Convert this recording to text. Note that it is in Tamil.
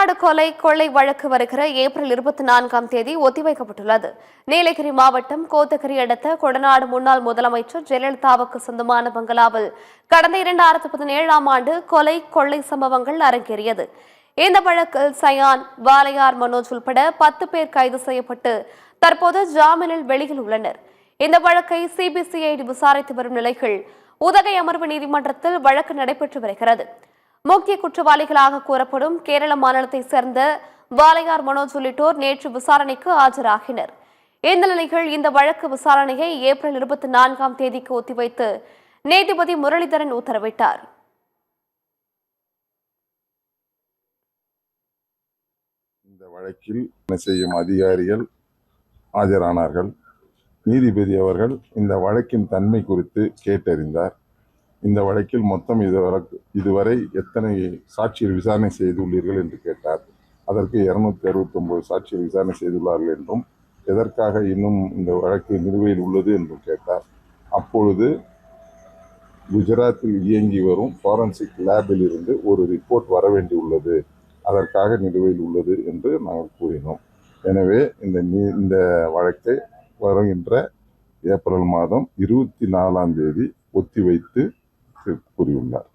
கொடநாடு கொள்ளை வழக்கு வருகிற ஏப்ரல் 24ஆம் தேதி ஒத்திவைக்கப்பட்டுள்ளது. நீலகிரி மாவட்டம் கோத்தகிரி அடுத்த கொடநாடு முன்னாள் முதலமைச்சர் ஜெயலலிதாவுக்கு சொந்தமான பங்களாவில் கடந்த 2017ஆம் ஆண்டு கொள்ளை சம்பவங்கள் அரங்கேறியது. இந்த வழக்கில் சயான், வாளையார் மனோஜ் உள்பட 10 பேர் கைது செய்யப்பட்டு தற்போது ஜாமீனில் வெளியில் உள்ளனர். இந்த வழக்கை சிபிசிஐடி விசாரித்து வரும் நிலையில் உதகை அமர்வு நீதிமன்றத்தில் வழக்கு நடைபெற்று வருகிறது. முக்கிய குற்றவாளிகளாக கூறப்படும் கேரள மாநிலத்தைச் சேர்ந்த வாளையார் மனோஜ் உள்ளிட்டோர் நேற்று விசாரணைக்கு ஆஜராகினர். இந்த நிலையில் இந்த வழக்கு விசாரணையை ஏப்ரல் 24ஆம் தேதிக்கு ஒத்திவைத்து நீதிபதி முரளிதரன் உத்தரவிட்டார். இந்த வழக்கில் செய்யும் அதிகாரிகள் ஆஜரானார்கள். நீதிபதி அவர்கள் இந்த வழக்கின் தன்மை குறித்து கேட்டறிந்தார். இந்த வழக்கில் மொத்தம் இதுவரை எத்தனை சாட்சியர் விசாரணை செய்துள்ளீர்கள் என்று கேட்டார். அதற்கு 269 சாட்சியர் விசாரணை செய்துள்ளார்கள் என்றும், எதற்காக இன்னும் இந்த வழக்கு நிலுவையில் உள்ளது என்றும் கேட்டார். அப்பொழுது குஜராத்தில் இயங்கி வரும் ஃபாரன்சிக் லேபில் இருந்து ஒரு ரிப்போர்ட் வர வேண்டியுள்ளது, அதற்காக நிலுவையில் உள்ளது என்று நாங்கள் கூறினோம். எனவே இந்த வழக்கை வருகின்ற ஏப்ரல் மாதம் 24ஆம் தேதி ஒத்திவைத்து கூறியுள்ளார்.